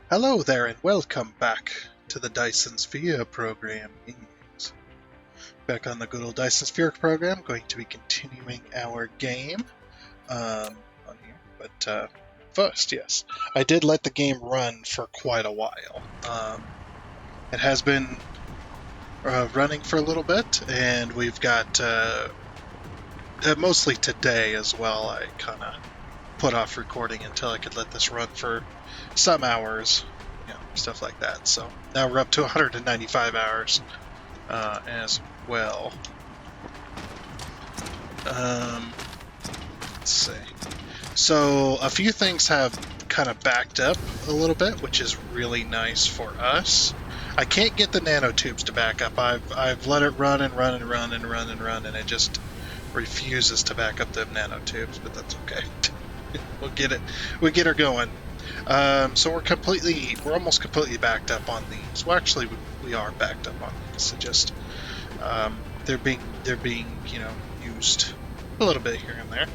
Hello there and welcome back to the Dyson Sphere Program. Back on the good old Dyson Sphere Program, going to be continuing our game on here. But first, yes, I did let the game run for quite a while. It has been running for a little bit, and we've got mostly today as well. I kind of put off recording until I could let this run for some hours, stuff like that. So now we're up to 195 hours as well. Let's see. So a few things have kind of backed up a little bit, which is really nice for us. I can't get the nanotubes to back up. I've let it run and run and run and run and run, and it just refuses to back up the nanotubes, but that's okay. We'll get it. We get her going. So we're almost completely backed up on these. Well, actually, we are backed up on these. So just they're being used a little bit here and there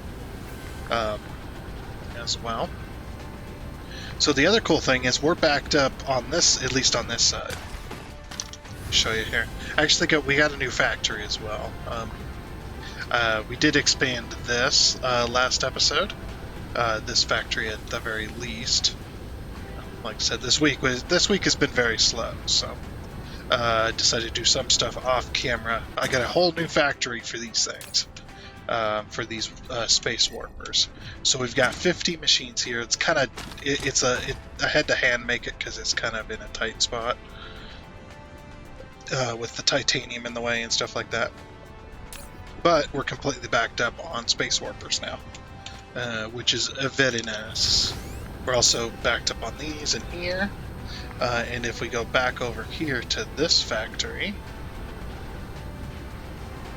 as well. So the other cool thing is we're backed up on this, at least on this side. I'll show you here. Actually, we got a new factory as well. We did expand this last episode. This factory at the very least. Like I said, this week has been very slow, so I decided to do some stuff off camera. I got a whole new factory for these things, for these space warpers. So we've got 50 machines here. It's kind of I had to hand make it because it's kind of in a tight spot with the titanium in the way and stuff like that. But we're completely backed up on space warpers now. Which is very nice. We're also backed up on these and here. And if we go back over here to this factory,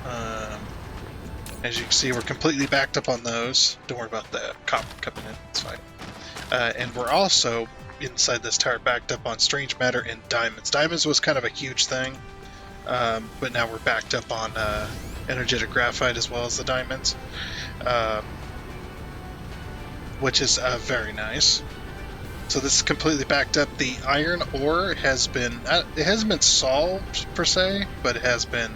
as you can see, we're completely backed up on those. Don't worry about the copper coming in, it's fine. And we're also, inside this tower, backed up on strange matter and diamonds. Diamonds was kind of a huge thing, but now we're backed up on energetic graphite as well as the diamonds. Which is very nice. So this is completely backed up. The iron ore has been, it hasn't been solved per se, but it has been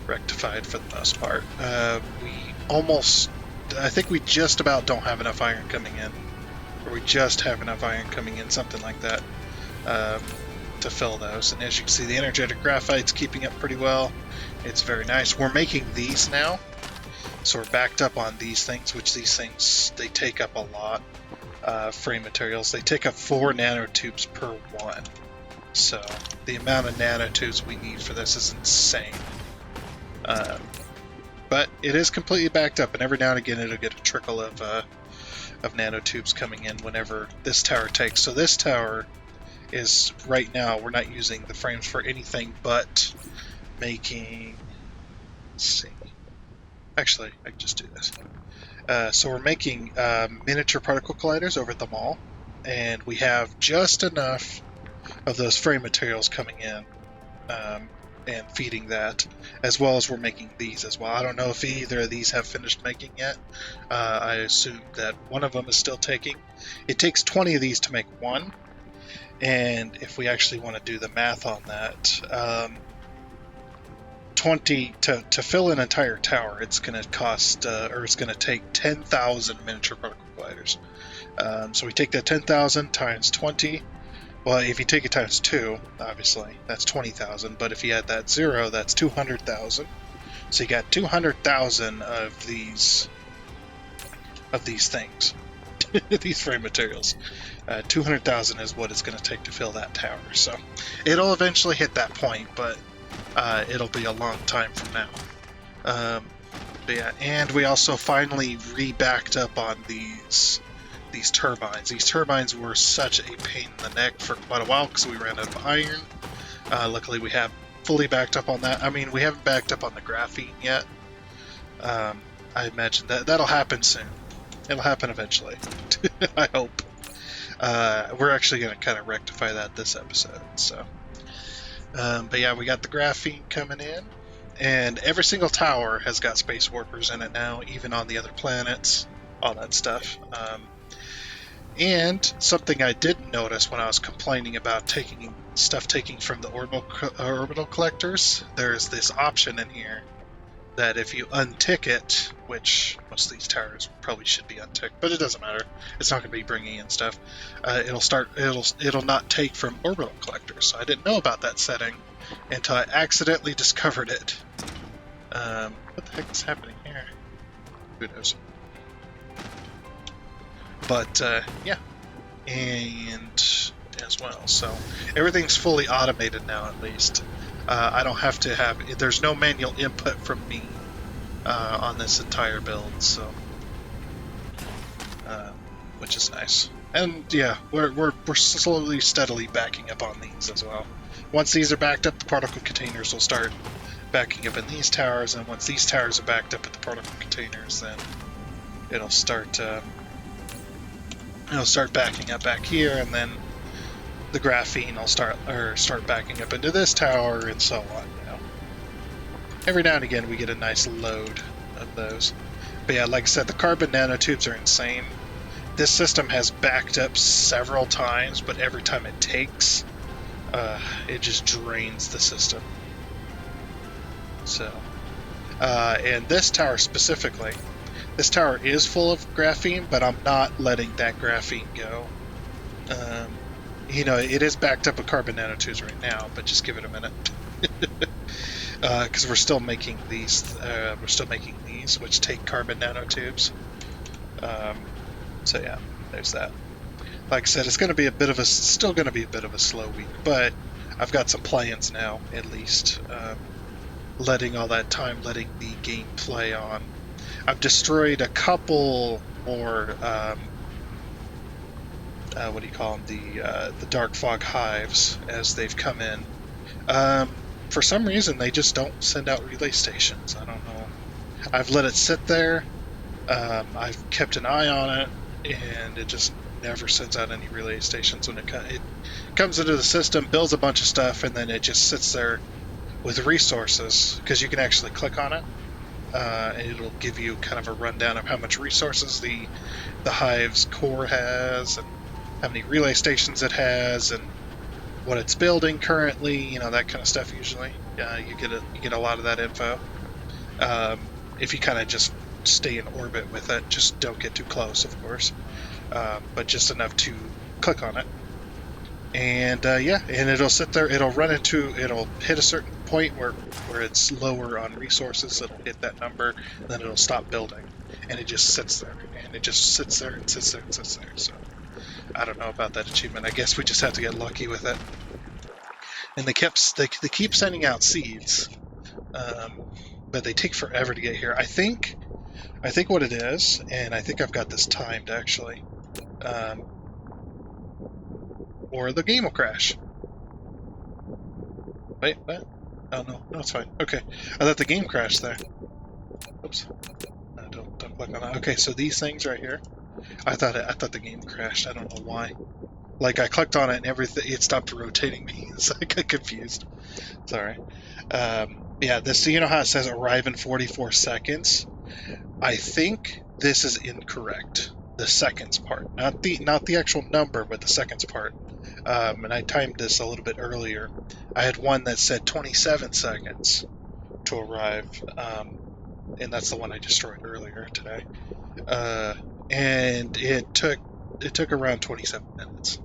rectified for the most part. I think we just about don't have enough iron coming in, or we just have enough iron coming in, something like that, to fill those. And as you can see, the energetic graphite's keeping up pretty well. It's very nice. We're making these now. So we're backed up on these things, which these things, they take up a lot. Frame materials, they take up 4 nanotubes per one. So the amount of nanotubes we need for this is insane. But it is completely backed up, and every now and again it'll get a trickle of nanotubes coming in whenever this tower takes. So this tower is, right now, we're not using the frames for anything but making, let's see. Actually, I can just do this. So we're making miniature particle colliders over at the mall, and we have just enough of those frame materials coming in and feeding that, as well as we're making these as well. I don't know if either of these have finished making yet. I assume that one of them is still taking. It takes 20 of these to make one, and if we actually want to do the math on that, 20 to fill an entire tower, it's going to cost, or it's going to take 10,000 miniature particle colliders. So we take that 10,000 times 20. Well, if you take it times 2, obviously, that's 20,000. But if you add that 0, that's 200,000. So you got 200,000 of these things, these frame materials. 200,000 is what it's going to take to fill that tower. So it'll eventually hit that point, but it'll be a long time from now. But yeah, and we also finally re-backed up on these turbines. These turbines were such a pain in the neck for quite a while because we ran out of iron. Luckily, we have fully backed up on that. I mean, we haven't backed up on the graphene yet. I imagine that'll happen soon. It'll happen eventually. I hope. We're actually going to kind of rectify that this episode. So. But yeah, we got the graphene coming in, and every single tower has got space warpers in it now, even on the other planets, all that stuff. And something I didn't notice when I was complaining about taking from the orbital collectors, there's this option in here that if you untick it, which most of these towers probably should be unticked, but it doesn't matter. It's not going to be bringing in stuff. It'll not take from orbital collectors. So I didn't know about that setting until I accidentally discovered it. What the heck is happening here? Who knows? But yeah, and as well. So everything's fully automated now, at least. I don't have to have. There's no manual input from me on this entire build, so which is nice. And yeah, we're slowly, steadily backing up on these as well. Once these are backed up, the particle containers will start backing up in these towers, and once these towers are backed up at the particle containers, then it'll start backing up back here, and then the graphene will start backing up into this tower, and so on. You know, every now and again we get a nice load of those. But yeah, like I said, the carbon nanotubes are insane. This system has backed up several times, but every time it takes, it just drains the system. So, and this tower specifically, this tower is full of graphene, but I'm not letting that graphene go. You know, it is backed up with carbon nanotubes right now, but just give it a minute. Because we're still making these, which take carbon nanotubes. So yeah, there's that. Like I said, it's going to be still going to be a bit of a slow week, but I've got some plans now, at least. Letting all that time, letting the game play on. I've destroyed a couple more, what do you call them, the dark fog hives as they've come in. For some reason, they just don't send out relay stations. I don't know. I've let it sit there. I've kept an eye on it, and it just never sends out any relay stations when it comes into the system, builds a bunch of stuff, and then it just sits there with resources, because you can actually click on it, and it'll give you kind of a rundown of how much resources the hive's core has, and how many relay stations it has, and what it's building currently, you know, that kind of stuff. Usually, you get a lot of that info. If you kind of just stay in orbit with it, just don't get too close, of course, but just enough to click on it. And yeah, and it'll sit there. It'll hit a certain point where it's lower on resources. It'll hit that number, and then it'll stop building, and it just sits there, and it just sits there and sits there and sits there. So I don't know about that achievement. I guess we just have to get lucky with it. And they keep sending out seeds, but they take forever to get here. I think what it is, and I think I've got this timed actually. Or the game will crash. Wait, what? Oh no, it's fine. Okay, I thought the game crashed there. Oops. No, don't click on that. Okay, so these things right here. I thought the game crashed. I don't know why. Like I clicked on it and everything, it stopped rotating me, so I got confused. Sorry. Yeah, this. You know how it says arrive in 44 seconds? I think this is incorrect. The seconds part, not the actual number, but the seconds part. And I timed this a little bit earlier. I had one that said 27 seconds to arrive, and that's the one I destroyed earlier today. And it took around 27 minutes.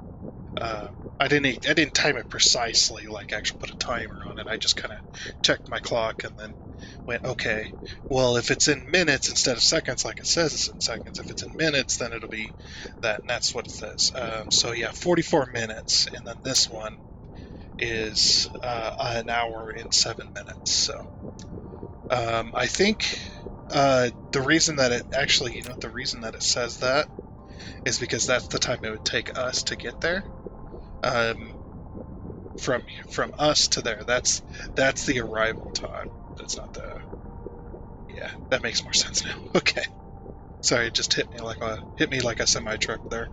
I didn't time it precisely, like actually put a timer on it. I just kind of checked my clock and then went, okay, well, if it's in minutes instead of seconds, like it says it's in seconds, if it's in minutes, then it'll be that, and that's what it says. So yeah, 44 minutes, and then this one is an hour and 7 minutes. So I think the reason that it says that is because that's the time it would take us to get there. From us to there, that's the arrival time. That's not the. Yeah, that makes more sense now. Okay, sorry, it just hit me like a semi truck there.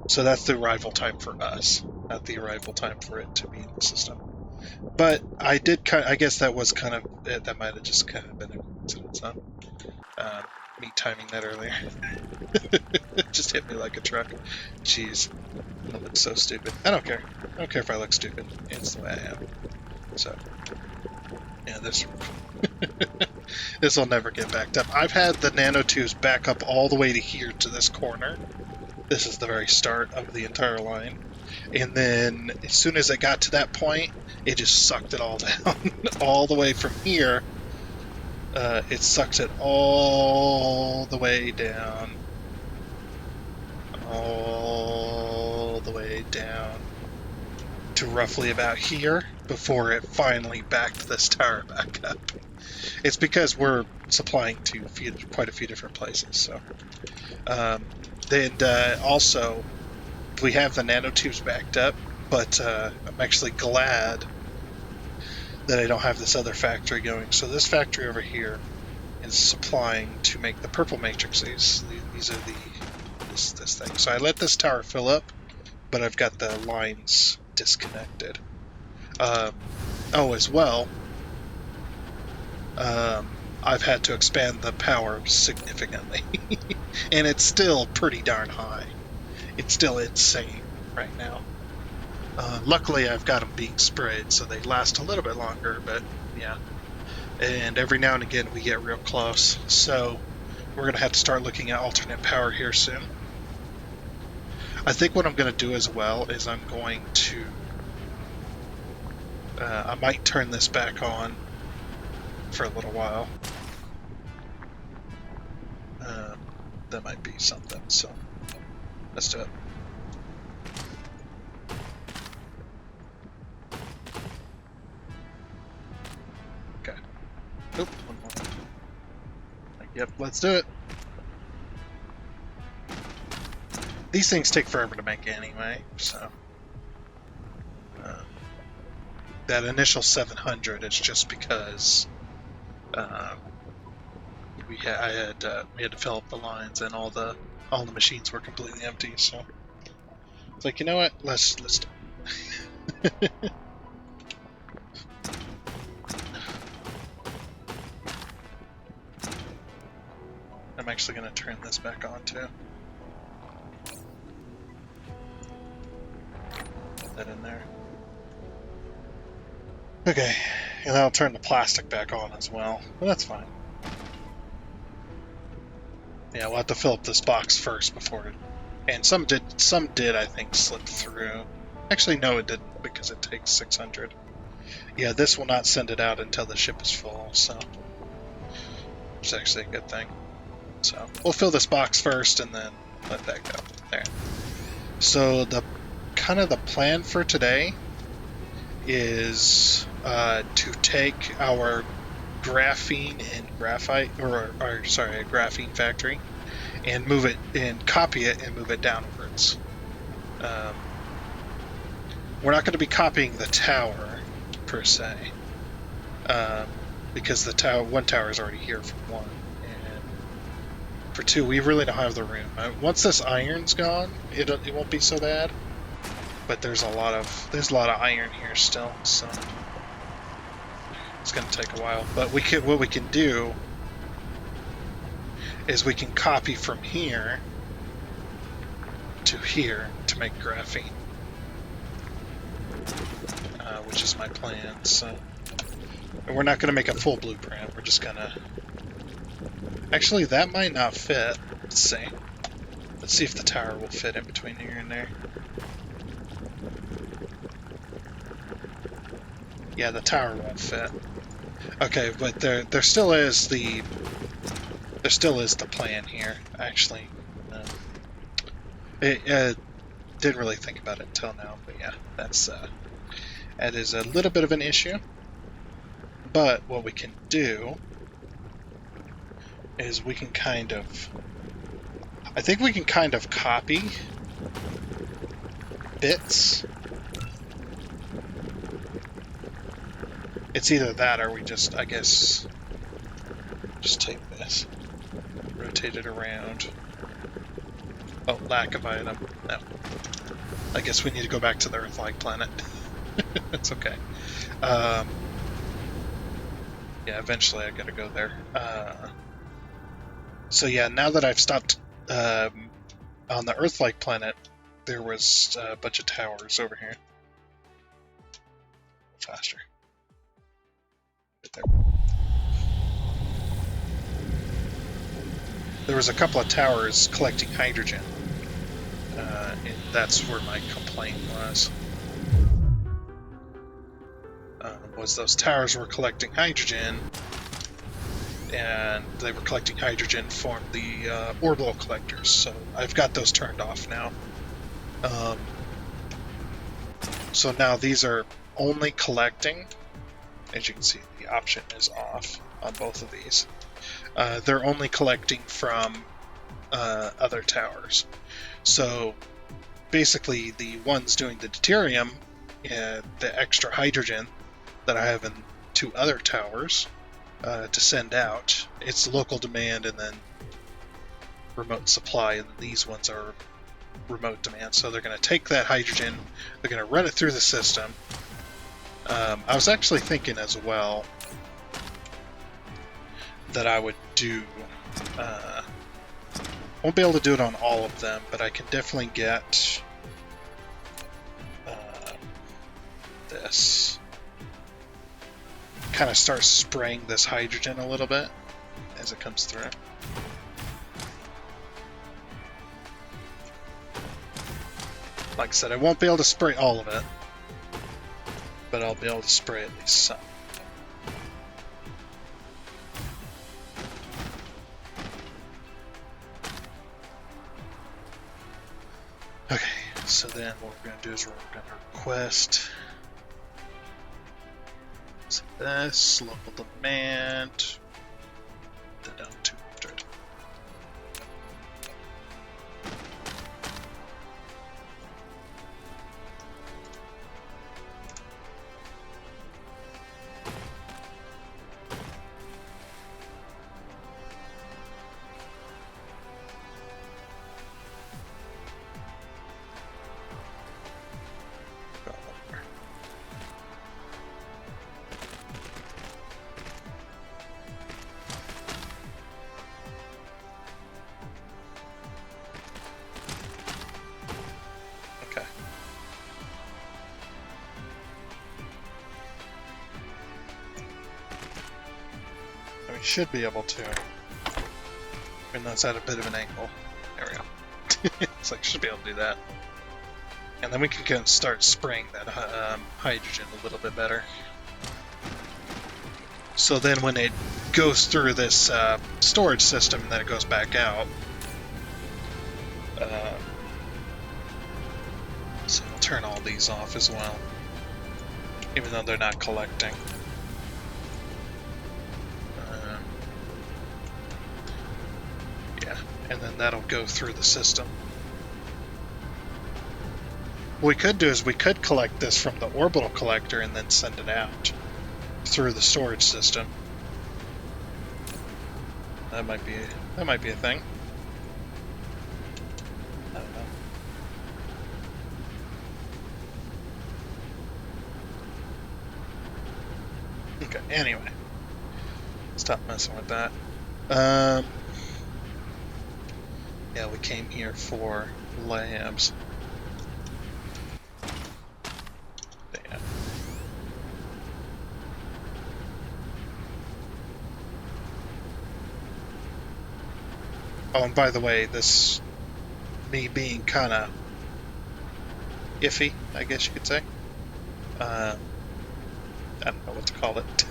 So that's the arrival time for us, not the arrival time for it to be in the system. But I guess that was kind of that might have just kind of been a coincidence, huh? Me timing that earlier. Just hit me like a truck. Jeez. I look so stupid. I don't care. I don't care if I look stupid. It's the way I am. So, yeah, this will never get backed up. I've had the nanotubes back up all the way to here to this corner. This is the very start of the entire line. And then as soon as it got to that point, it just sucked it all down. All the way from here, it sucks it all the way down. All the way down to roughly about here before it finally backed this tower back up. It's because we're supplying to quite a few different places. So, also, we have the nanotubes backed up, but I'm actually glad that I don't have this other factory going. So this factory over here is supplying to make the purple matrices. These are this thing. So I let this tower fill up, but I've got the lines disconnected. As well, I've had to expand the power significantly, and it's still pretty darn high. It's still insane right now. Luckily, I've got them being sprayed, so they last a little bit longer, but yeah. And every now and again, we get real close. So we're going to have to start looking at alternate power here soon. I think what I'm going to do as well is I'm going to... I might turn this back on for a little while. That might be something, so let's do it. Okay. Oop, one more. Yep, let's do it. These things take forever to make anyway, so... that initial 700 is just because we had to fill up the lines and all the machines were completely empty. So it's like, you know what? Let's do it. I'm actually going to turn this back on too. Put that in there. Okay, and I'll turn the plastic back on as well, but that's fine. Yeah, we'll have to fill up this box first before it... And some did, I think, slip through. Actually, no, it didn't, because it takes 600. Yeah, this will not send it out until the ship is full, so... It's actually a good thing. So, we'll fill this box first, and then let that go. There. So, the plan for today is to take our graphene and graphite, or sorry, a graphene factory, and move it and copy it and move it downwards. We're not going to be copying the tower per se, because the one tower is already here for one, and for two, we really don't have the room. Once this iron's gone, it won't be so bad. But there's a lot of iron here still, so it's going to take a while. But what we can do is we can copy from here to here to make graphene, which is my plan. So and we're not going to make a full blueprint. We're just going to... Actually, that might not fit. Let's see. Let's see if the tower will fit in between here and there. Yeah, the tower won't fit. Okay, but there still is the plan here. Actually, didn't really think about it until now. But yeah, that is a little bit of an issue. But what we can do is we can I think we can kind of copy bits. It's either that or we just, I guess, just take this, rotate it around. Oh, lack of item. No. I guess we need to go back to the Earth-like planet. That's okay. Yeah, eventually I gotta go there. So yeah, now that I've stopped On the Earth-like planet, there was a bunch of towers over here. Faster. Right there. There was a couple of towers collecting hydrogen. And that's where my complaint was. Was those towers were collecting hydrogen, and they were collecting hydrogen from the orbital collectors. So I've got those turned off now. So now these are only collecting. As you can see, the option is off on both of these. They're only collecting from other towers. So basically, the ones doing the deuterium, the extra hydrogen that I have in 2 other towers to send out, it's local demand and then remote supply, and these ones are remote demand. So they're going to take that hydrogen, they're going to run it through the system. I was actually thinking as well that I would do, won't be able to do it on all of them, but I can definitely get this. Kind of start spraying this hydrogen a little bit as it comes through. Like I said, I won't be able to spray all of it, but I'll be able to spray at least some. Okay, so then what we're going to do is we're going to request this local demand, down 200. Should be able to, even though it's at a bit of an angle. There we go. It's like, should be able to do that. And then we can go and start spraying that hydrogen a little bit better. So then when it goes through this storage system and then it goes back out, so we'll turn all these off as well, even though they're not collecting. And then that'll go through the system. What we could do is we could collect this from the orbital collector and then send it out through the storage system. That might be a thing. I don't know. Okay, anyway. Stop messing with that. Yeah, we came here for labs. Damn. Oh, and by the way, this, me being kind of iffy, I guess you could say. I don't know what to call it.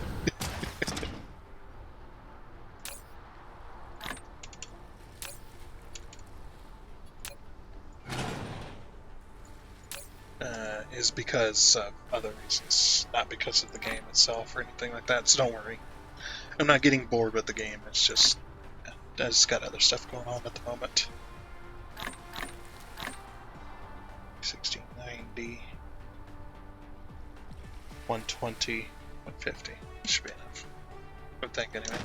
Is because of other reasons, not because of the game itself or anything like that, so don't worry. I'm not getting bored with the game, it's just, I just got other stuff going on at the moment. 1690, 120, 150, should be enough. I would think anyway.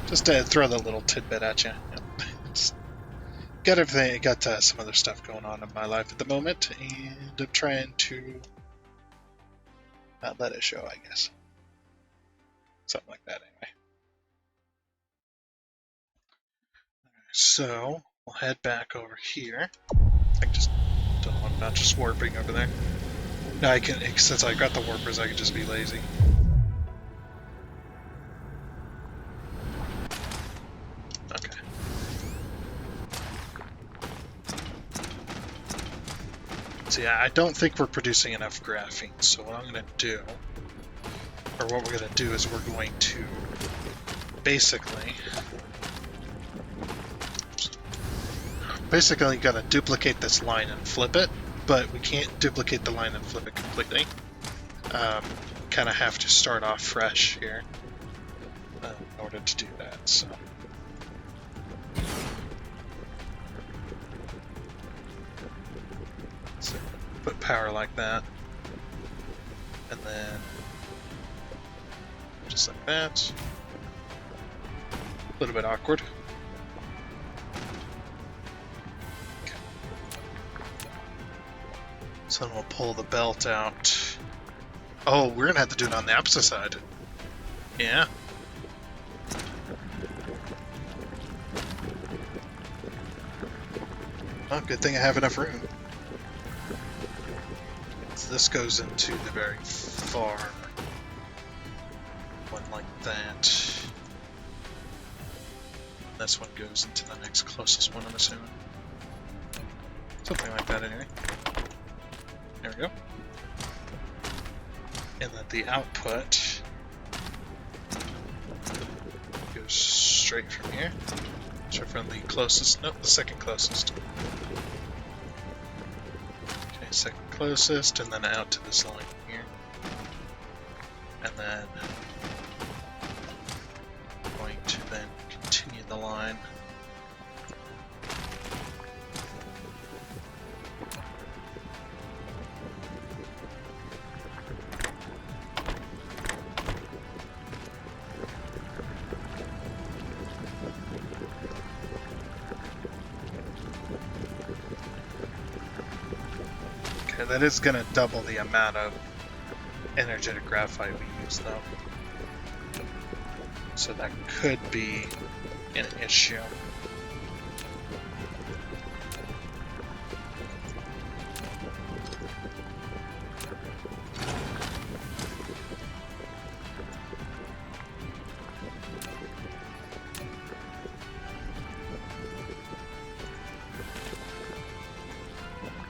Just to throw that little tidbit at you. Got everything, got some other stuff going on in my life at the moment, and I'm trying to not let it show, I guess. Something like that, anyway. so we'll head back over here. I just don't know, I'm not just warping over there. No, I can, since I got the warpers, I can just be lazy. Okay. So yeah, I don't think we're producing enough graphene, so what I'm going to do, or what we're going to do is we're going to basically got to duplicate this line and flip it, but we can't duplicate the line and flip it completely. Kind of have to start off fresh here in order to do that. So put power like that, and then just like that. A little bit awkward. Okay. So then we'll pull the belt out. Oh, we're gonna have to do it on the opposite side. Yeah. Oh, good thing I have enough room. So this goes into the very far one like that. This one goes into the next closest one, I'm assuming. Something like that anyway. There we go. And then the output goes straight from here. Straight from the closest, nope, the second closest. Okay, second closest, and then out to this line here. And then going to then continue the line. Okay, that is going to double the amount of energetic graphite we use, though. So that could be an issue.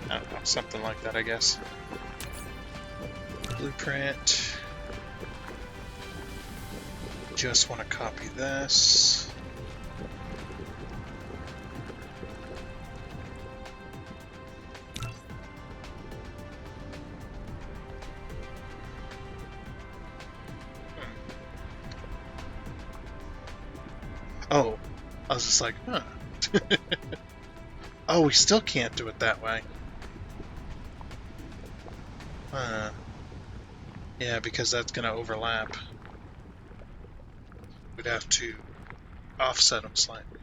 I don't know, something like that, I guess. Blueprint. Just want to copy this. Oh, I was just like, huh. Oh, we still can't do it that way. Yeah, because that's going to overlap. We'd have to offset them slightly.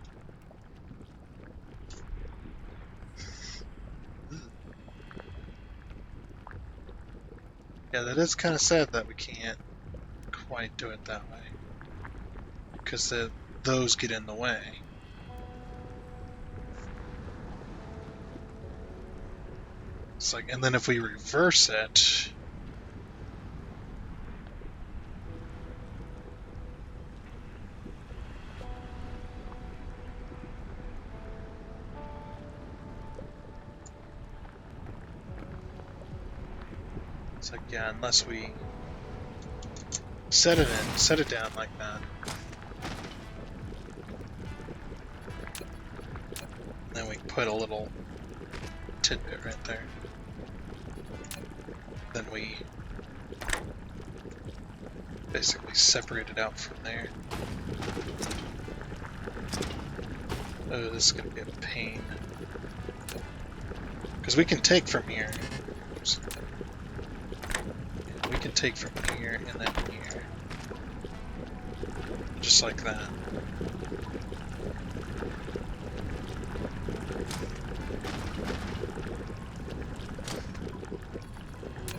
Yeah, that is kind of sad that we can't quite do it that way. Because those get in the way. It's like, and then if we reverse it, it's like, yeah, unless we set it down like that. And then we put a little tidbit right there. Then we basically separate it out from there. Oh, this is going to be a pain. Because we can take from here. Oops. Yeah, we can take from here and then here. Just like that.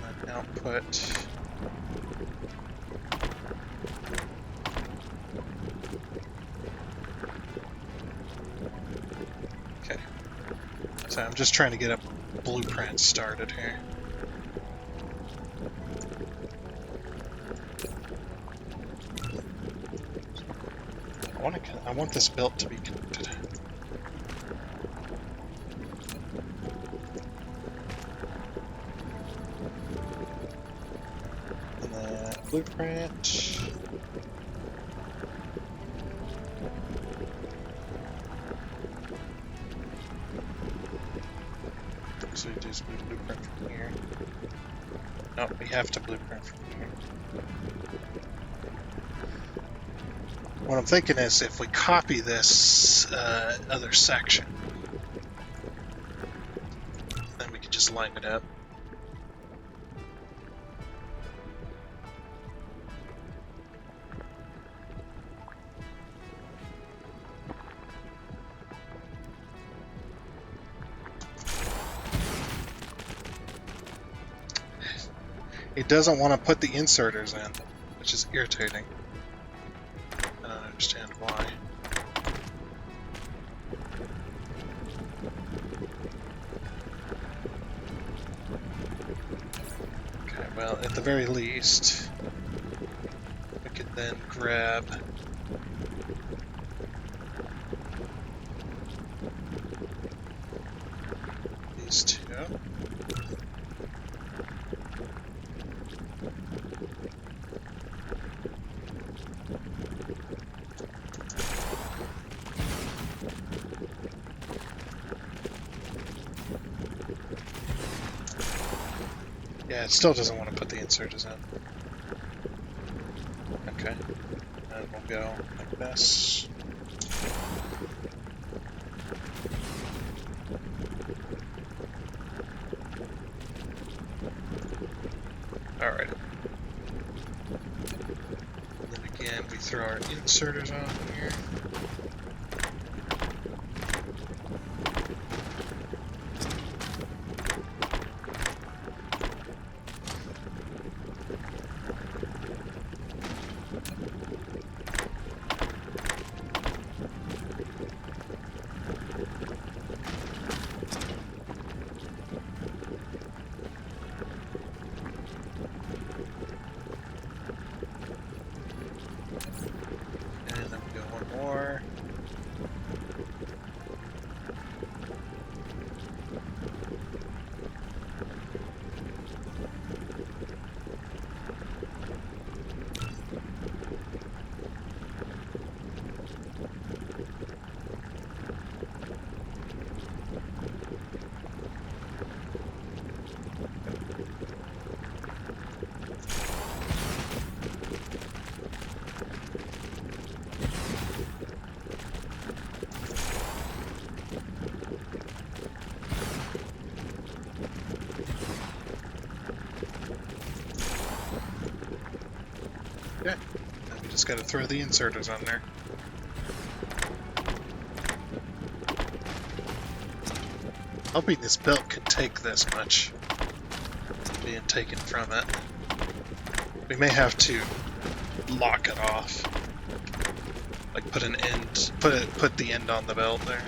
And then output. So I'm just trying to get a blueprint started here. I want this belt to be connected. And then blueprint. So we just blueprint from here. No, we have to blueprint from here. What I'm thinking is if we copy this other section, then we can just line it up. It doesn't want to put the inserters in, which is irritating. I don't understand why. Okay, well, at the very least, we could then grab these two. Yeah, it still doesn't want to put the inserters in. Okay. And we'll go like this. Alright. And then again, we throw our inserters on here. Okay, now we just gotta throw the inserters on there. Hoping this belt could take this much being taken from it. We may have to lock it off. Like put an end, put the end on the belt there.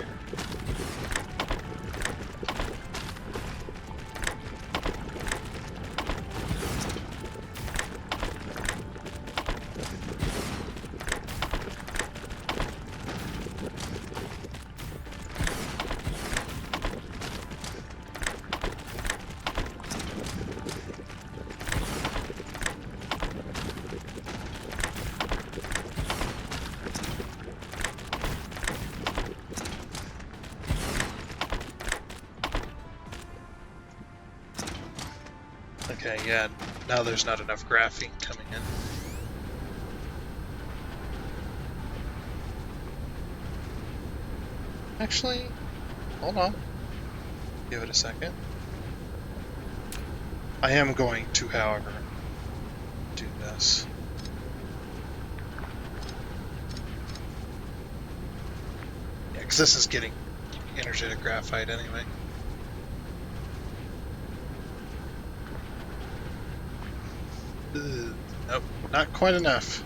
Okay, yeah, now there's not enough graphene coming in. Actually, hold on. Give it a second. I am going to, however, do this. Yeah, because this is getting energetic graphite anyway. Nope, not quite enough.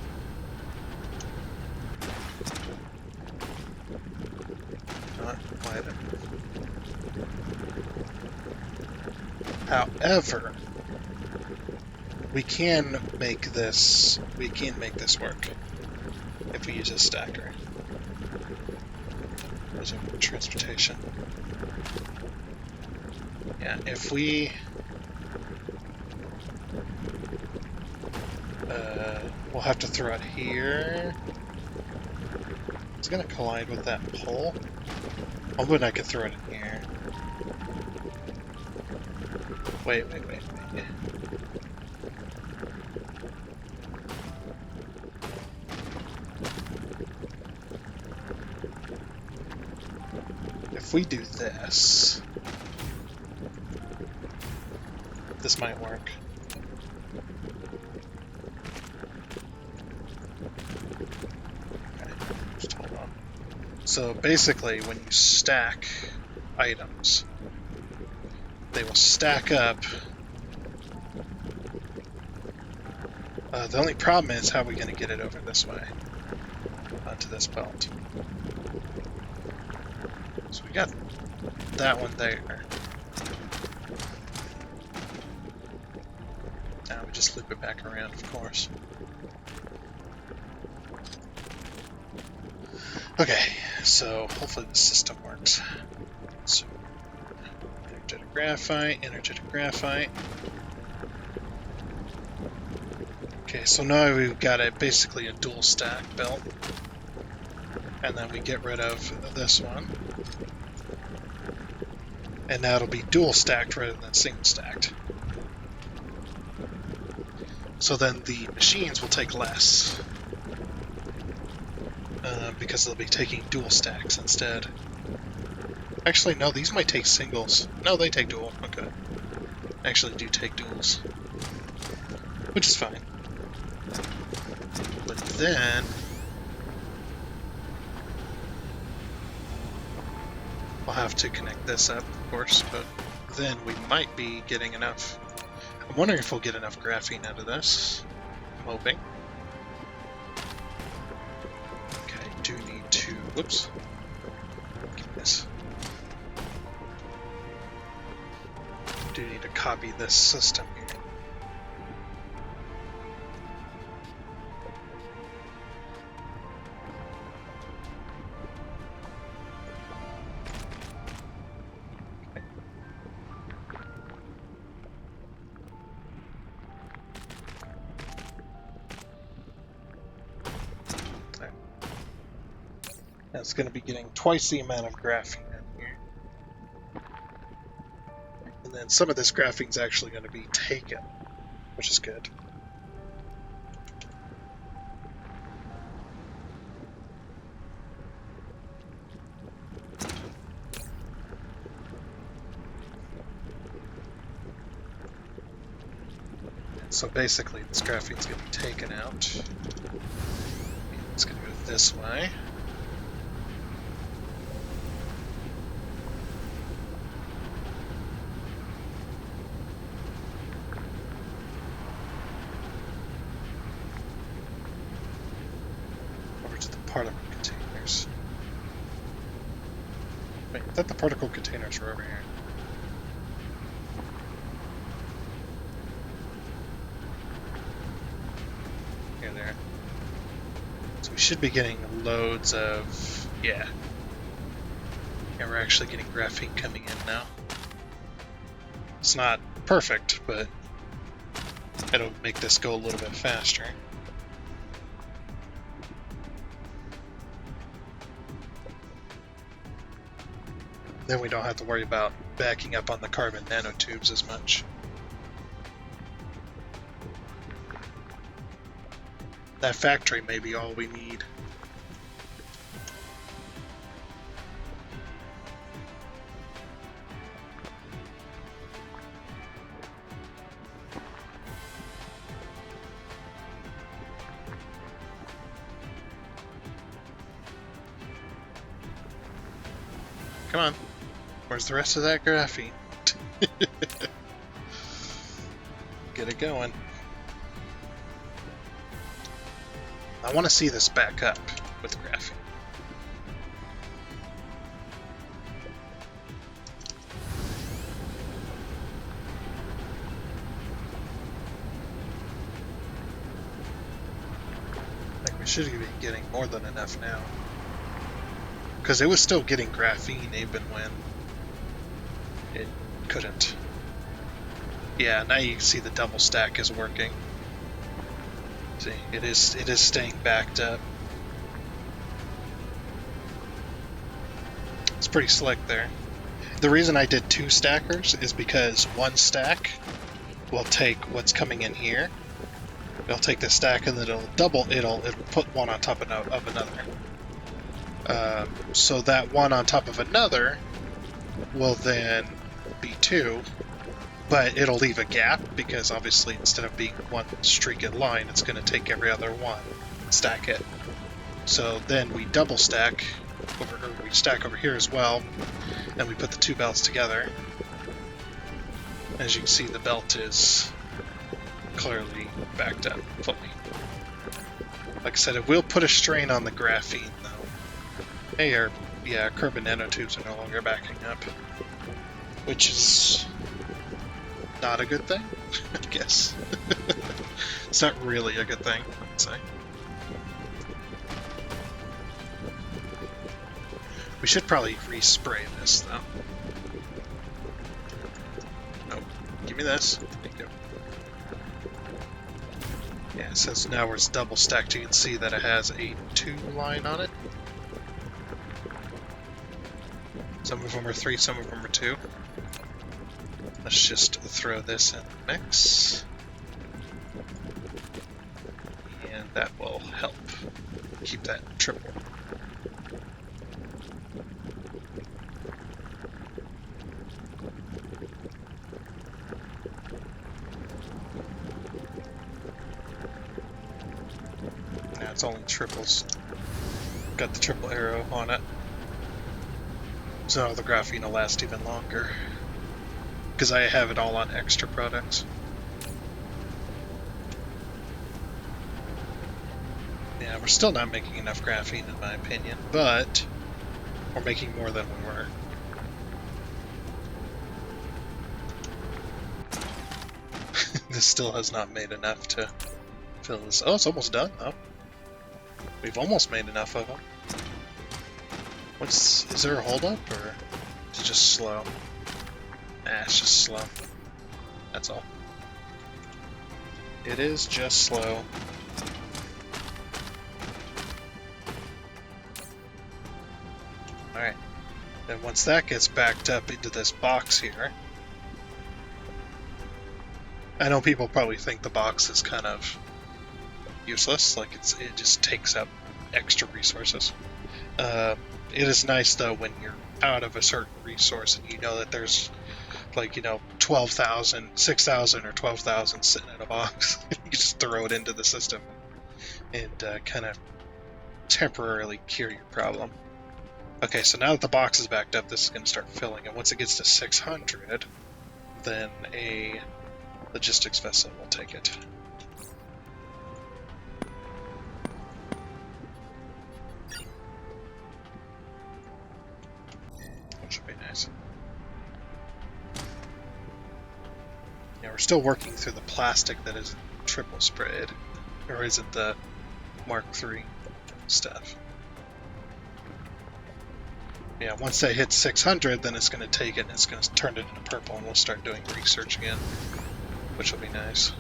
Not quite enough. However, we can make this work if we use a stacker. Transportation. Yeah, if we we'll have to throw it here. It's gonna collide with that pole. Oh, but I could throw it in here. Wait. If we do this, this might work. Okay, just hold on. So basically, when you stack items, they will stack up. The only problem is how are we going to get it over this way, onto this belt. So we got that one there. Now we just loop it back around, of course. Okay, so hopefully the system works. So, energetic graphite. Okay, so now we've got basically a dual stack belt. And then we get rid of this one. And now it'll be dual stacked rather than single stacked. So then the machines will take less. Because they'll be taking dual stacks instead. Actually, no, these might take singles. No, they take dual. Okay. Actually do take duals. Which is fine. But then we'll have to connect this up, of course, but then we might be getting enough. I'm wondering if we'll get enough graphene out of this. I'm hoping. Okay, do need to... Whoops. Goodness. Do need to copy this system here. It's going to be getting twice the amount of graphene in here. And then some of this graphene is actually going to be taken, which is good. So basically this graphene is going to be taken out. It's going to go this way. Particle containers. Wait, I thought the particle containers were over here. Here they are. So we should be getting loads of... yeah. Yeah, we're actually getting graphene coming in now. It's not perfect, but it'll make this go a little bit faster. Then we don't have to worry about backing up on the carbon nanotubes as much. That factory may be all we need. Come on. Where's the rest of that graphene? Get it going. I want to see this back up with graphene. should be getting more than enough now. Because it was still getting graphene even when it couldn't. Yeah, now you can see the double stack is working. See, it is staying backed up. It's pretty slick there. The reason I did 2 stackers is because 1 stack will take what's coming in here. It'll take the stack and then it'll put one on top of another. So that one on top of another will then be 2, but it'll leave a gap because obviously instead of being one streaked line, it's going to take every other one, stack it. So then we double stack, we stack over here as well, and we put the 2 belts together. As you can see, the belt is clearly backed up fully. Like I said, it will put a strain on the graphene, though. Carbon nanotubes are no longer backing up, which is not a good thing, I guess. It's not really a good thing, I'd say. We should probably respray this, though. Nope. Give me this. Thank you. Yeah, since now where it's double stacked, you can see that it has a 2 line on it. Some of them are 3, some of them are 2. Let's just throw this in the mix. And that will help keep that triple. Now it's only triples. Got the triple arrow on it. So the graphene will last even longer. Because I have it all on extra products. Yeah, we're still not making enough graphene in my opinion, but we're making more than we were. This still has not made enough to fill this. Oh, it's almost done though. We've almost made enough of them. Is there a holdup or is it just slow? Nah, it's just slow. That's all. It is just slow. Alright. Then once that gets backed up into this box here, I know people probably think the box is kind of useless, like it just takes up extra resources. It is nice though when you're out of a certain resource and you know that there's 12,000, 6,000 or 12,000 sitting in a box. You just throw it into the system and kind of temporarily cure your problem. Okay, so now that the box is backed up, this is going to start filling, and once it gets to 600, then a logistics vessel will take it. Which would be nice. Yeah, we're still working through the plastic that isn't triple sprayed, or isn't the Mark III stuff. Yeah, once that hits 600, then it's going to take it and it's going to turn it into purple, and we'll start doing research again, which will be nice.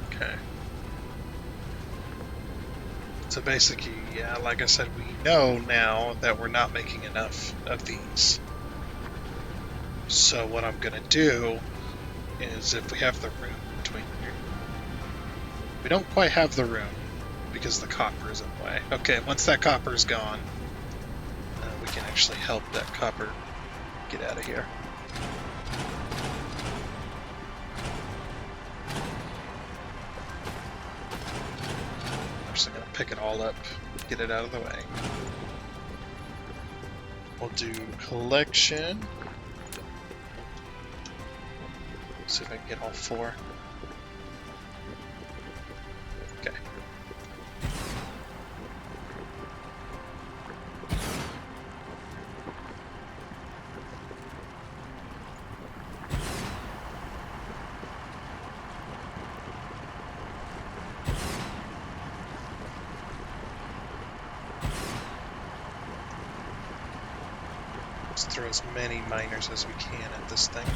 Okay. So basically, yeah, like I said, we know now that we're not making enough of these. So what I'm going to do is, if we have the room between here, we don't quite have the room because the copper is in the way. Okay, once that copper is gone, we can actually help that copper get out of here. I'm just going to pick it all up, get it out of the way. We'll do collection. See if I can get all 4. Okay. Let's throw as many miners as we can at this thing.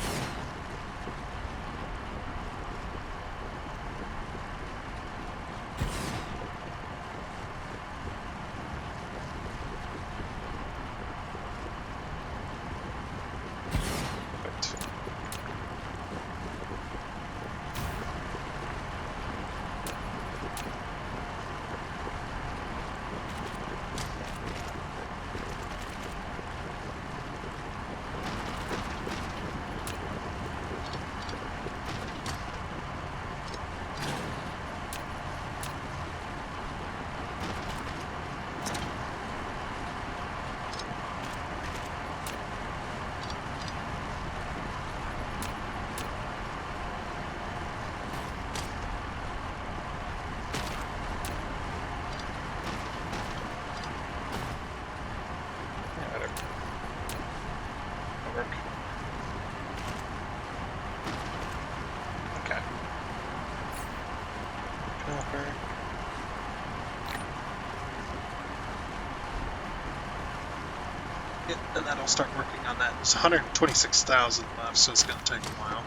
And then I'll start working on that. There's 126,000 left, so it's going to take a while.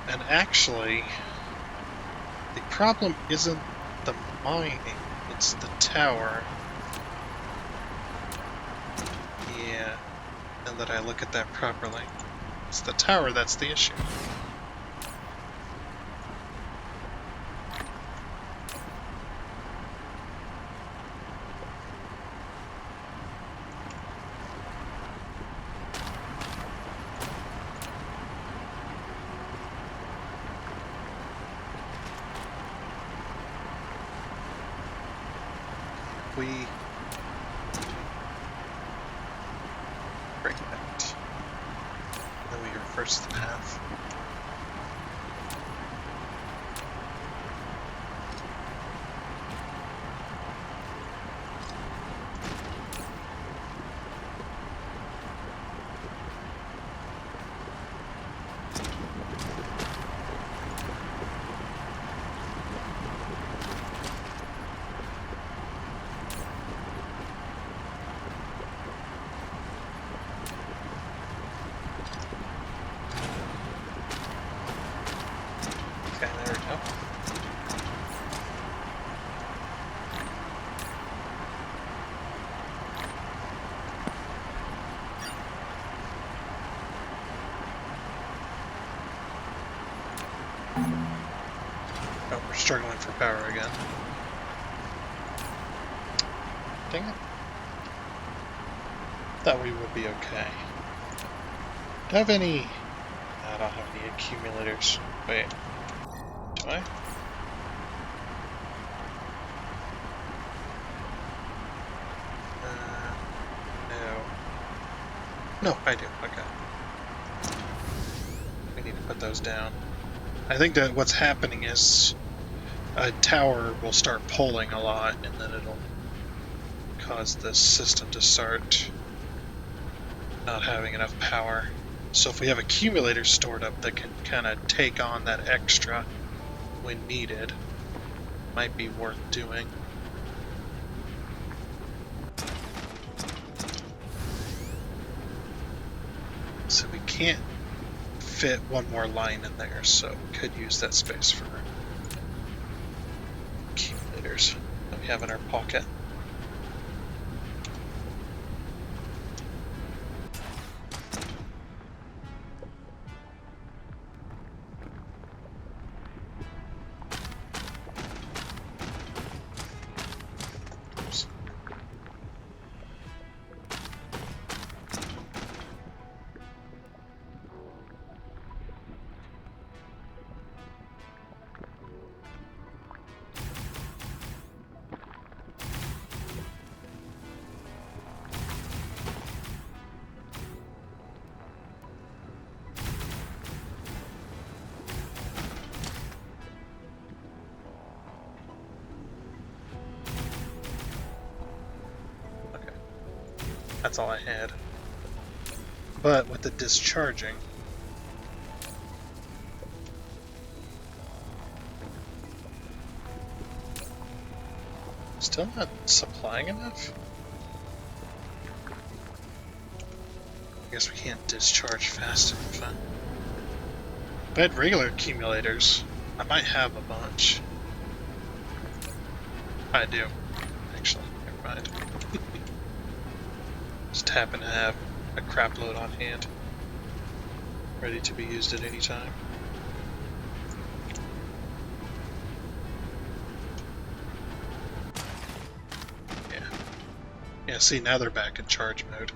And actually, the problem isn't the mining, it's the tower. Yeah, and that I look at that properly. It's the tower that's the issue. We break that, then we reverse the path. Okay, there we go. Oh, we're struggling for power again. Dang it. Thought we would be okay. Do I have any... I don't have any accumulators. Wait. Do I? No. No, I do. Okay. We need to put those down. I think that what's happening is a tower will start pulling a lot, and then it'll cause the system to start not having enough power. So if we have accumulators stored up that can kind of take on that extra when needed, might be worth doing. So we can't fit one more line in there, so we could use that space for accumulators that we have in our pocket. That's all I had. But with the discharging, still not supplying enough? guess we can't discharge fast enough, huh? If I had regular accumulators, I might have a bunch. I do, actually. Never mind. Just happen to have a crap load on hand, ready to be used at any time. Yeah, see, now they're back in charge mode.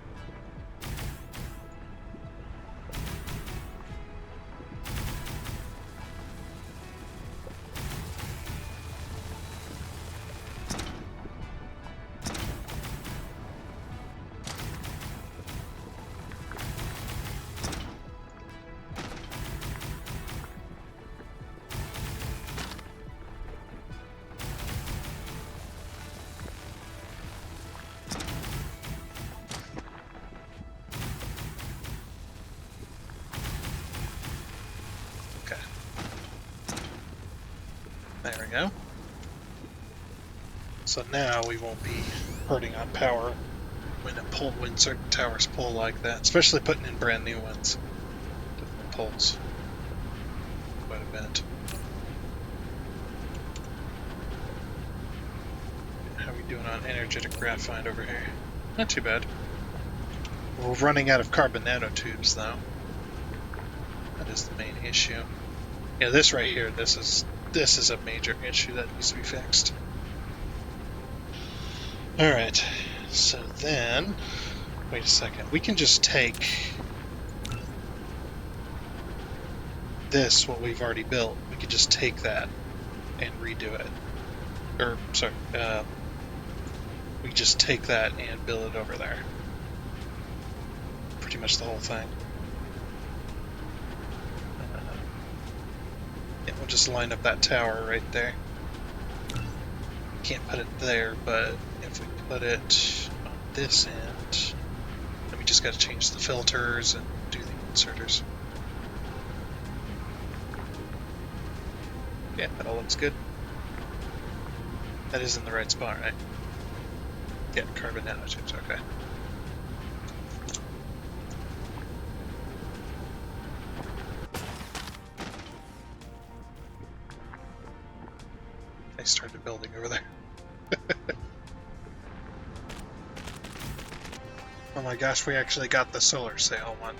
There we go. So now we won't be hurting on power when certain towers pull like that, especially putting in brand new ones. Different pulls quite a bit. How are we doing on energetic graphite over here? Not too bad. We're running out of carbon nanotubes though. That is the main issue. Yeah, this right here, this is a major issue that needs to be fixed. Alright, so then, wait a second, we can just take this, what we've already built, we could just take that and redo it. Or, sorry, we just take that and build it over there. Pretty much the whole thing. Yeah, we'll just line up that tower right there. Can't put it there, but if we put it on this end, then we just got to change the filters and do the inserters. Yeah, that all looks good. That is in the right spot, right? Yeah, carbon nanotubes, okay. I started building over there. Oh my gosh, we actually got the solar sail one.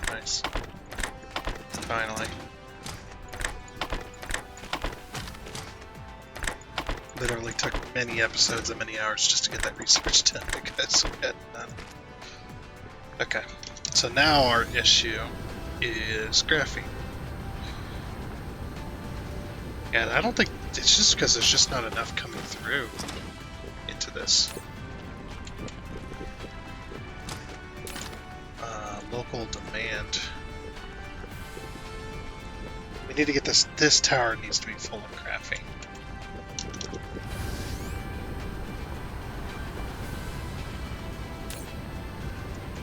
Nice. Finally. Literally took many episodes and many hours just to get that research done because we had none. Okay, so now our issue is graphene. And I don't think it's just because there's just not enough coming through into this. Local demand. We need to get this tower needs to be full of graphene.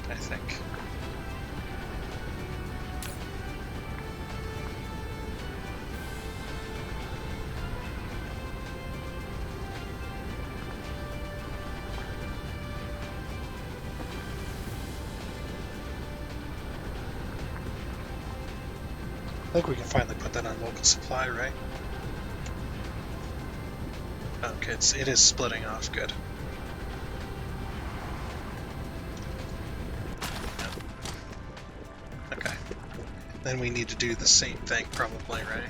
I think. I think we can finally put that on local supply, right? Okay, it is splitting off, good. Okay. Then we need to do the same thing probably, right?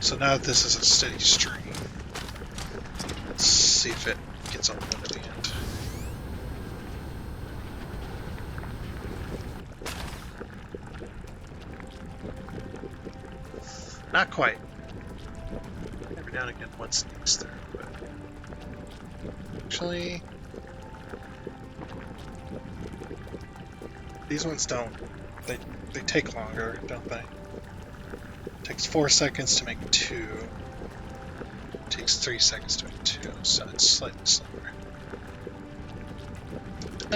So now that this is a steady stream, let's see if it gets on at the end. Not quite. Every now and again one sneaks through, but actually these ones don't. They take longer, don't they? It takes 4 seconds to make 2. It takes 3 seconds to make 2, so it's slightly slower.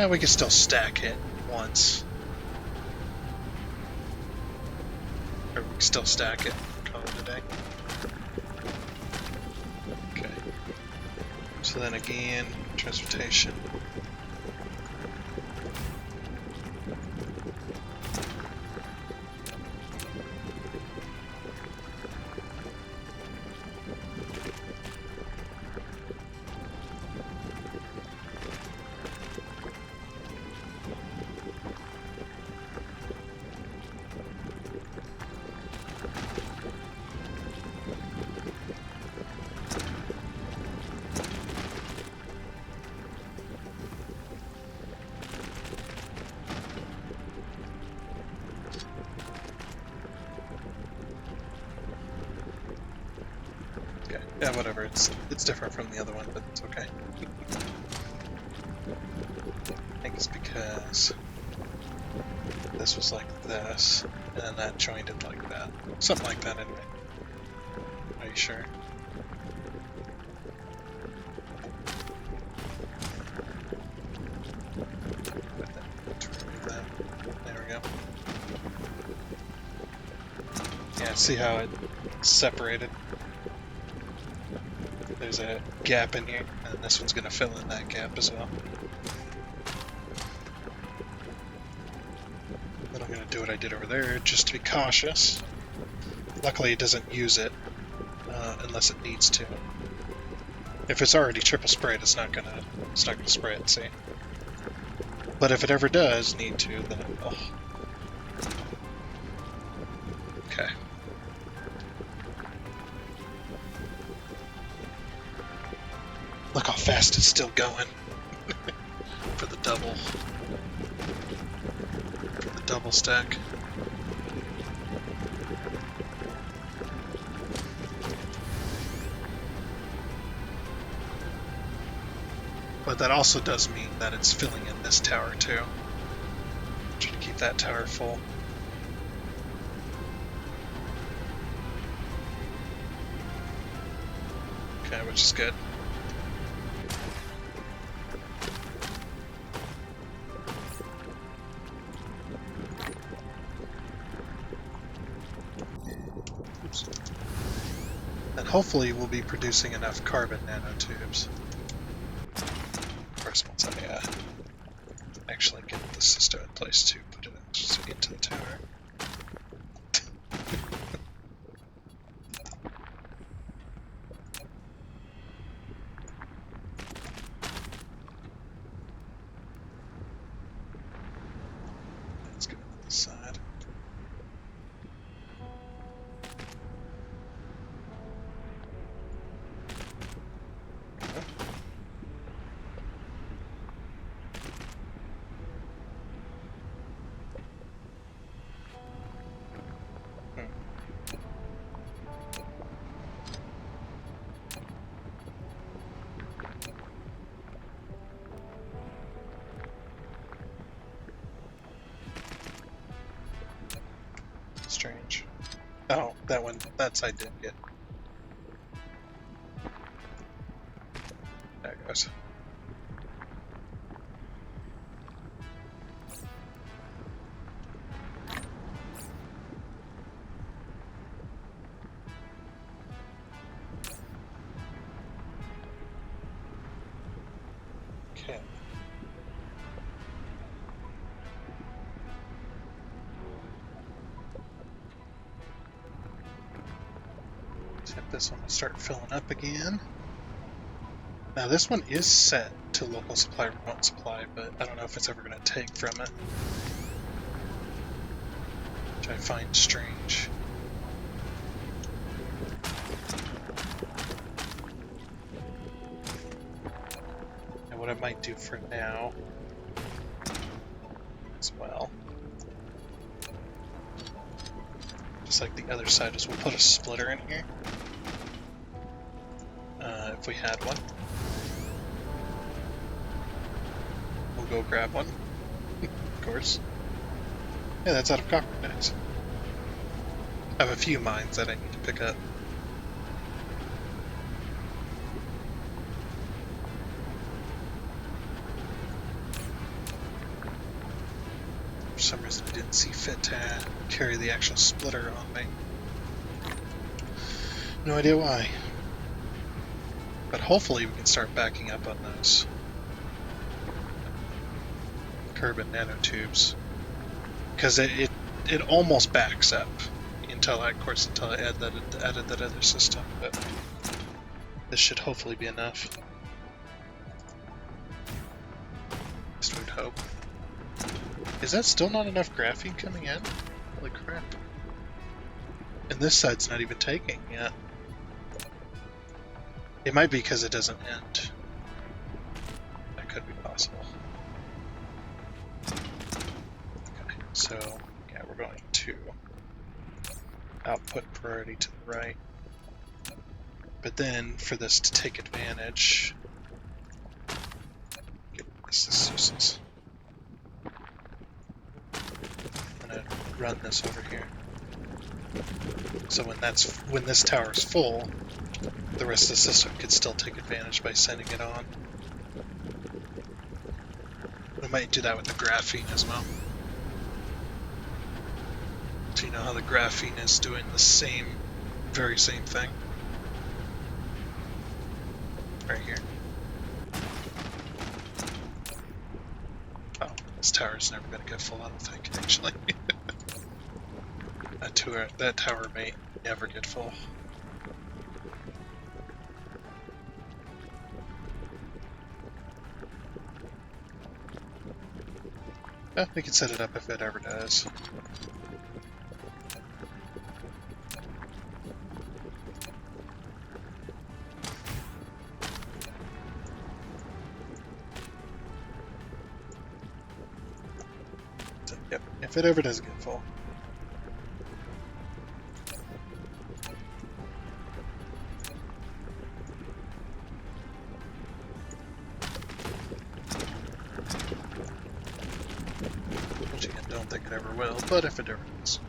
We can still stack it once. Or we can still stack it. Call it a day. Okay. So then again, transportation. Yeah, whatever. It's different from the other one, but it's okay. I think it's because this was like this, and then that joined it like that. Something like that, anyway. Are you sure? There we go. Yeah, see how it separated? There's a gap in here, and this one's going to fill in that gap as well. Then I'm going to do what I did over there, just to be cautious. Luckily, it doesn't use it unless it needs to. If it's already triple sprayed, it's not gonna spray it. See, but if it ever does need to, then it will. Okay. Look how fast it's still going for the double stack. But that also does mean that it's filling in this tower too. Try to keep that tower full. Okay, which is good. Oops. And hopefully we'll be producing enough carbon nanotubes. Of course, once I actually get the system in place to put it into the tower. Let's go to this side. Strange. Oh, that one, that side didn't get. There it goes. Okay. This one will start filling up again. Now this one is set to local supply, remote supply, but I don't know if it's ever going to take from it. Which I find strange. And what I might do for now as well, just like the other side, is we'll put a splitter in here. If we had one. We'll go grab one, of course. Yeah, that's out of copper, nice. I have a few mines that I need to pick up. For some reason I didn't see fit to carry the actual splitter on me. No idea why. But hopefully we can start backing up on those carbon nanotubes, because it almost backs up until I added that other system. But this should hopefully be enough. Just would hope. Is that still not enough graphene coming in? Holy crap! And this side's not even taking yet. It might be because it doesn't end. That could be possible. Okay, so yeah, we're going to output priority to the right. But then for this to take advantage, I'm gonna run this over here. So when this tower is full, the rest of the system could still take advantage by sending it on. We might do that with the graphene as well. So you know how the graphene is doing the very same thing. Right here. Oh, this tower's never going to get full, I don't think, actually. That tower may never get full. We can set it up if it ever does. So, yep, if it ever does get full. Which again, don't think it ever will, but if it ever does,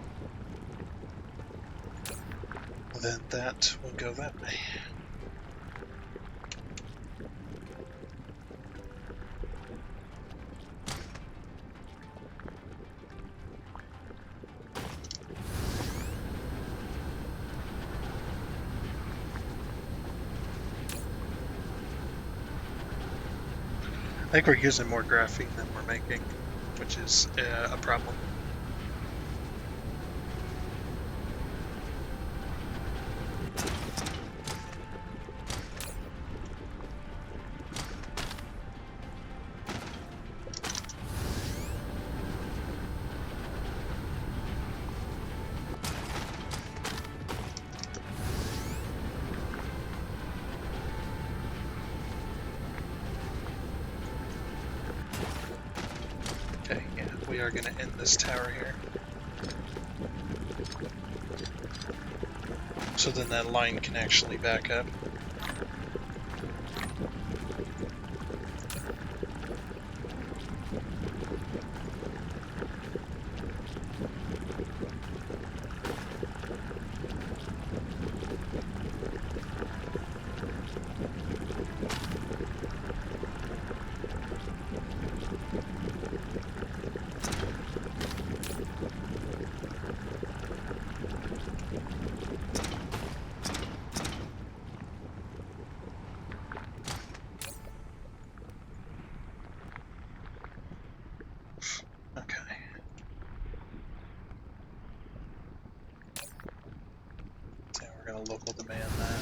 then that will go that way. I think we're using more graphene than we're making, which is a problem. Okay, yeah, we are going to end this tower here. So then that line can actually back up. Local demand that.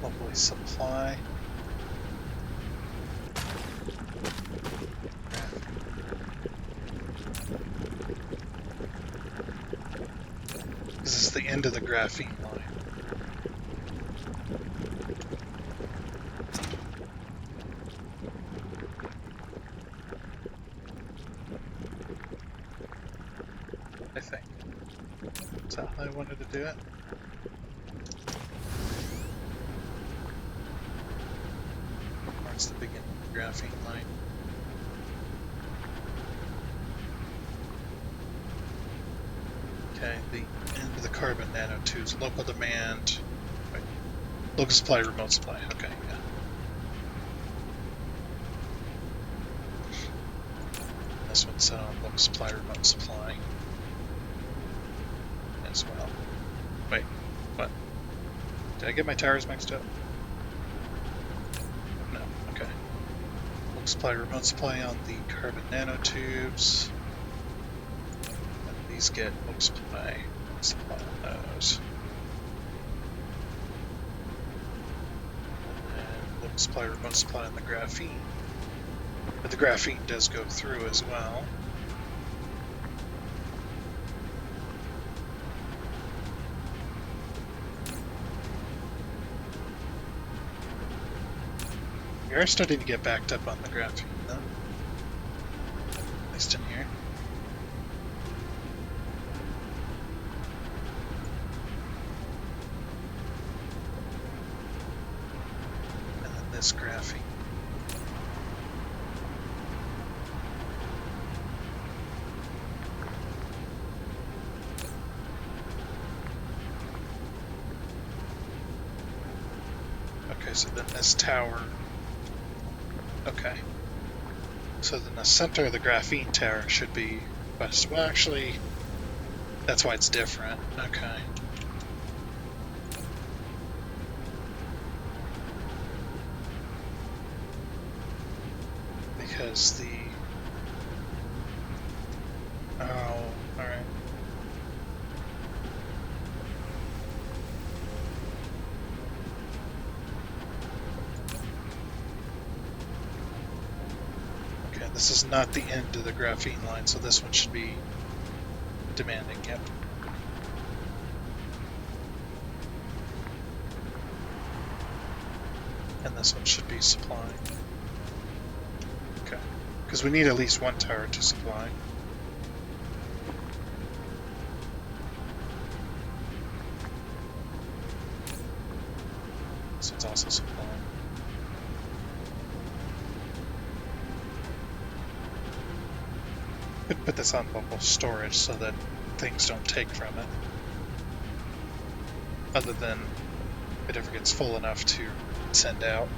Locally supply. This is the end of the graphene line. I think. That's how I wanted to do it. That's the beginning of the graphene line. Okay, the end of the carbon nanotubes, local demand, right. Local supply, remote supply, okay, yeah. This one's set on local supply, remote supply as well. Wait, what? Did I get my towers mixed up? No, okay. Local supply, remote supply on the carbon nanotubes. These get local supply on those. And local supply, remote supply on the graphene. But the graphene does go through as well. We are starting to get backed up on the graphene, though. At least in here. And then this graphene. Okay, so then this tower. Okay. So then the center of the graphene tower should be west. Well, actually, that's why it's different. Okay. Because the... Oh, alright. This is not the end of the graphene line, so this one should be demanding, yep. And this one should be supplying. Okay. Because we need at least one tower to supply. This one's also supplying. Could put this on local storage so that things don't take from it. Other than if it ever gets full enough to send out.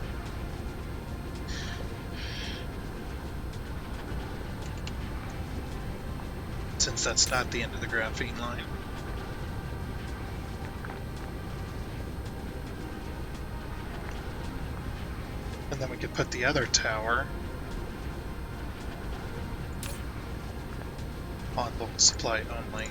Since that's not the end of the graphene line. And then we could put the other tower on local supply only.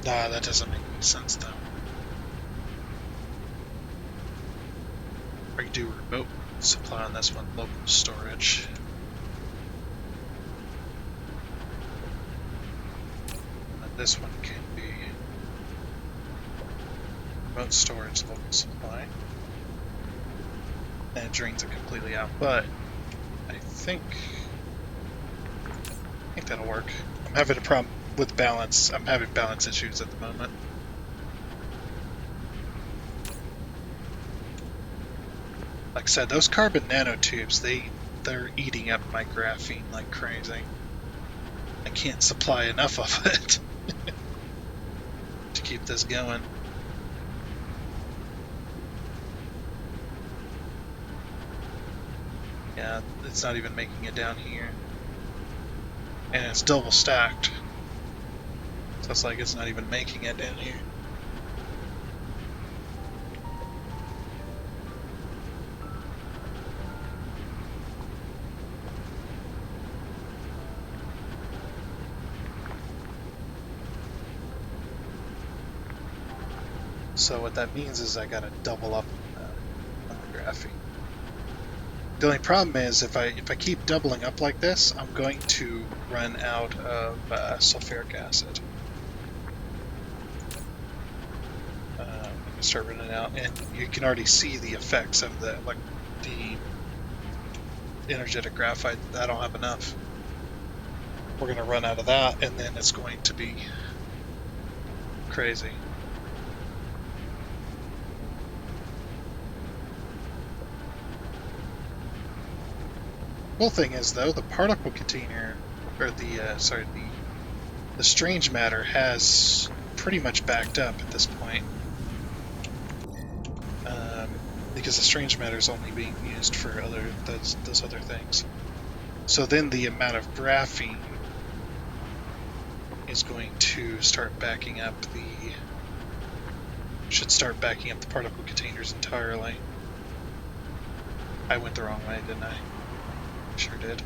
Nah, that doesn't make any sense though. Or you do remote supply on this one, local storage. And then this one can be remote storage, local supply. And it drains it completely out, but I think that'll work. I'm having a problem with balance. I'm having balance issues at the moment. Like I said, those carbon nanotubes, they're eating up my graphene like crazy. I can't supply enough of it to keep this going. Yeah, it's not even making it down here. And it's double stacked. So it's like it's not even making it down here. So what that means is I gotta double up on the graphene. The only problem is if I keep doubling up like this, I'm going to run out of sulfuric acid. I'm going to start running out, and you can already see the effects of the energetic graphite. I don't have enough. We're going to run out of that, and then it's going to be crazy. Cool thing is though, the particle container, or the strange matter has pretty much backed up at this point, because the strange matter is only being used for those other things. So then the amount of graphene is going to start backing up should start backing up the particle containers entirely. I went the wrong way, didn't I? Sure did.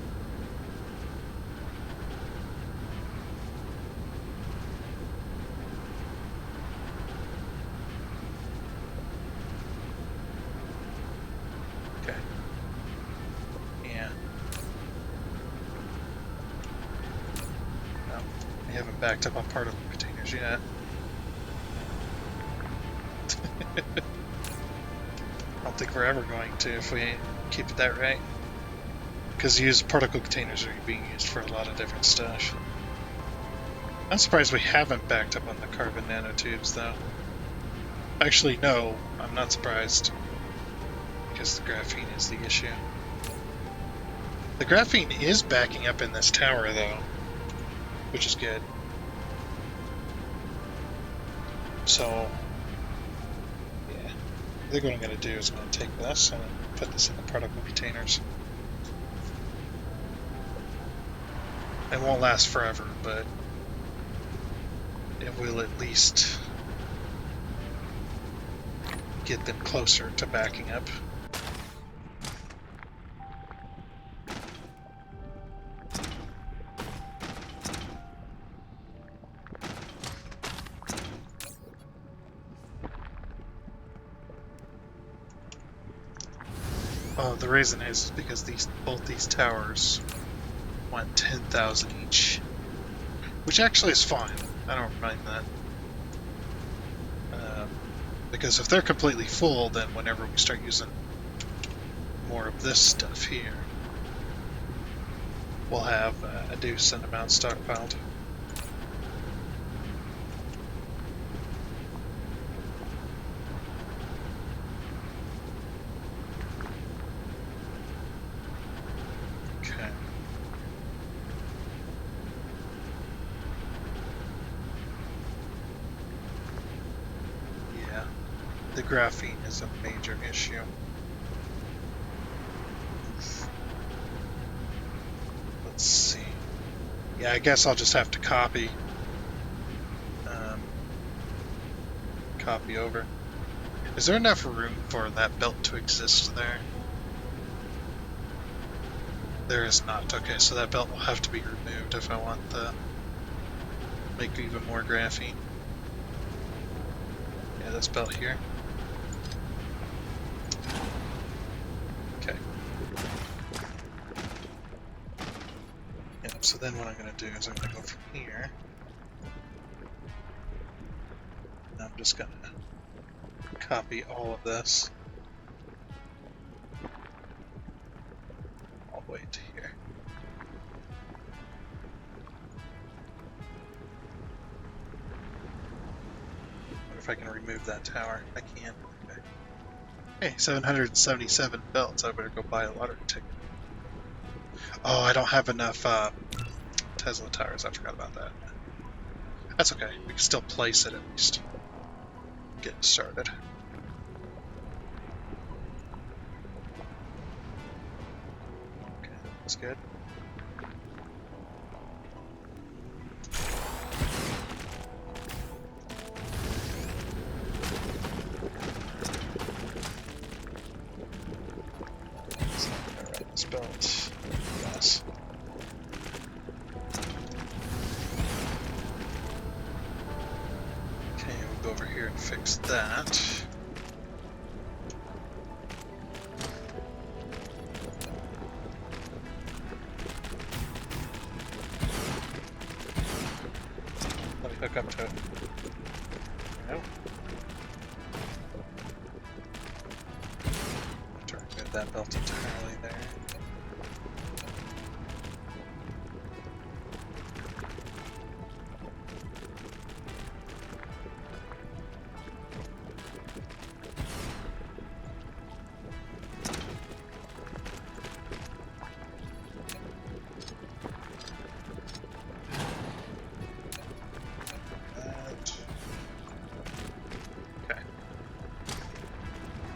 Okay. Yeah. No, we haven't backed up on particle containers yet. I don't think we're ever going to if we keep it that right. Because particle containers are being used for a lot of different stuff. I'm surprised we haven't backed up on the carbon nanotubes, though. Actually, no, I'm not surprised. Because the graphene is the issue. The graphene is backing up in this tower, though, which is good. So, yeah. I think what I'm going to do is I'm going to take this and put this in the particle containers. It won't last forever, but it will at least get them closer to backing up. Oh, the reason is because both these towers want 10,000 each, which actually is fine. I don't mind that. Because if they're completely full, then whenever we start using more of this stuff here, we'll have a decent amount stockpiled. Okay. Yeah, the graphene is a major issue. Let's see. Yeah, I guess I'll just have to copy over. Is there enough room for that belt to exist there? There is not. Okay, so that belt will have to be removed if I want to make even more graphene. Yeah, this belt here. Okay. Yeah, so then what I'm going to do is I'm going to go from here. And I'm just going to copy all of this all the way to here. What if I can remove that tower? I can. Okay. Hey, 777 belts. I better go buy a lottery ticket. Oh, I don't have enough Tesla towers. I forgot about that. That's okay. We can still place it at least. Get started. Okay, that's good. So I'm gonna write this belt. Yes. Okay, we'll go over here and fix that. Let me hook up to it. Nope. To remove that belt entirely there.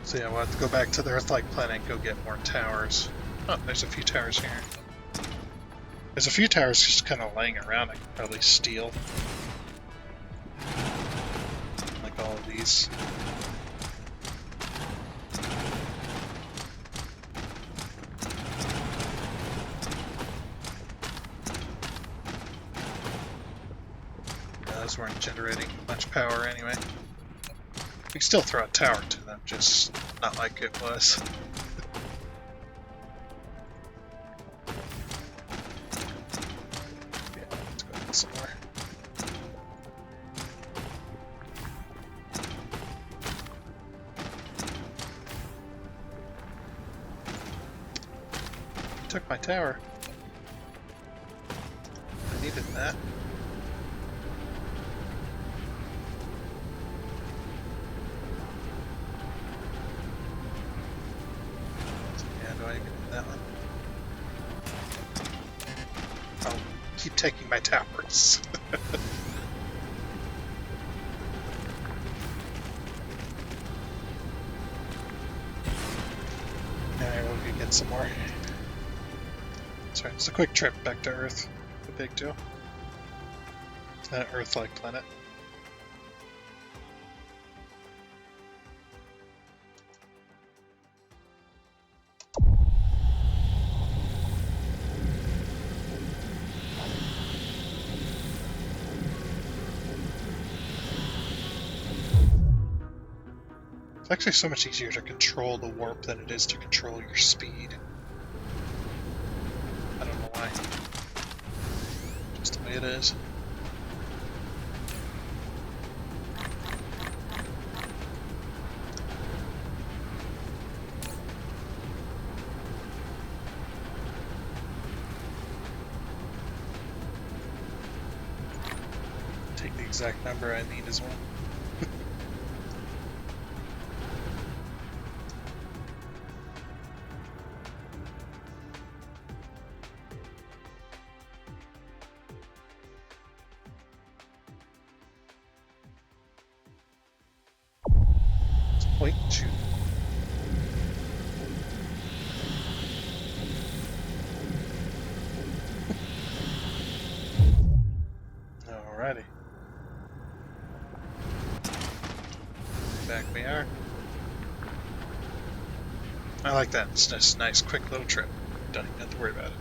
So yeah, we'll have to go back to the Earth-like planet and go get more towers. Oh, there's a few towers here. There's a few towers just kind of laying around I can probably steal. Like all of these. Yeah, those weren't generating much power anyway. We can still throw a tower to them, just not like it was. Yeah, let's go get some more. took my tower. I needed that. Yeah, do I even need that one? Oh, keep taking my towers. Alright, we'll go get some more. Sorry, it's a quick trip back to Earth. No big deal. It's an Earth-like planet. It's actually so much easier to control the warp than it is to control your speed. I don't know why. Just the way it is. Take the exact number I need as well. Point two. Alrighty. Back we are. I like that. It's just a nice, quick little trip. Don't even have to worry about it.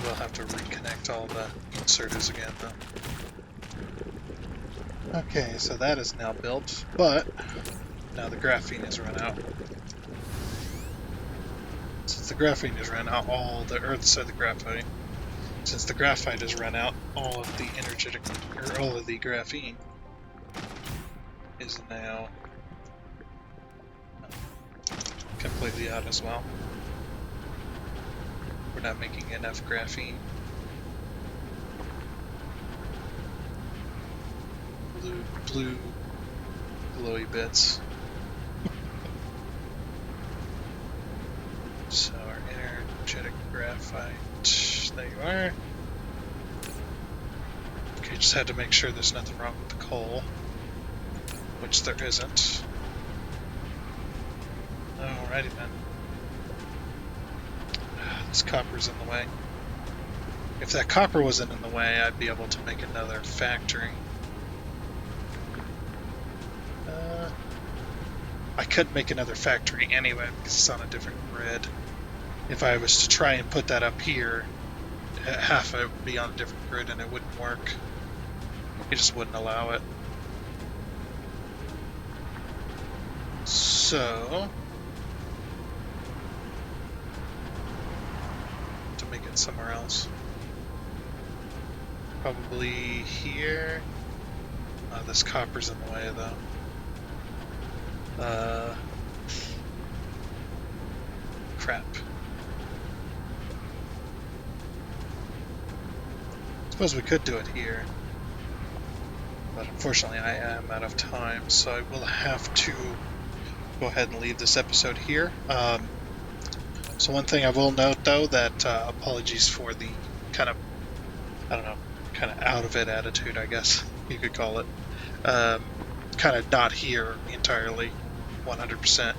We'll have to reconnect all the inserters again, though. Okay, so that is now built, but now the graphene has run out. Since the graphene has run out, all the the graphite. Since the graphite has run out, all of the all of the graphene is now completely out as well. We're not making enough graphene. Blue glowy bits. So our energetic graphite, there you are. Okay, just had to make sure there's nothing wrong with the coal, which there isn't. Alrighty then. This copper's in the way. If that copper wasn't in the way, I'd be able to make another factory. I could make another factory anyway because it's on a different grid. If I was to try and put that up here, half of it would be on a different grid and it wouldn't work. It just wouldn't allow it. So, to make it somewhere else. Probably here. This copper's in the way though. Crap. Suppose we could do it here, but unfortunately I am out of time, so I will have to go ahead and leave this episode here. So one thing I will note though, that apologies for the kind of, I don't know, kind of out of it attitude, I guess you could call it. Kind of not here entirely, 100%.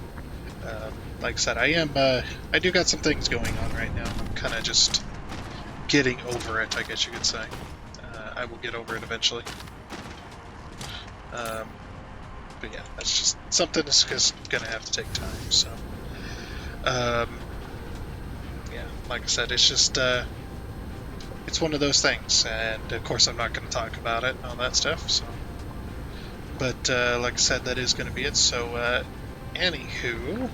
Like I said, I do got some things going on right now. I'm kind of just getting over it, I guess you could say. I will get over it eventually. But yeah, that's just something that's just gonna have to take time. So, yeah, like I said, it's just it's one of those things, and of course I'm not going to talk about it and all that stuff. So, but like I said, that is going to be it. So, anywho,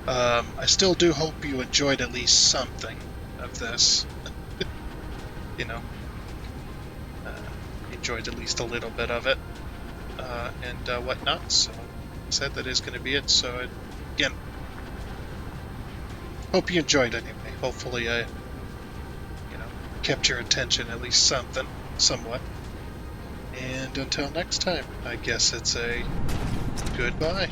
I still do hope you enjoyed at least something of this. You know, enjoyed at least a little bit of it, and whatnot. So, like I said, that is going to be it. So, again, hope you enjoyed anyway. Hopefully, I, kept your attention at least somewhat. And until next time, I guess it's a goodbye.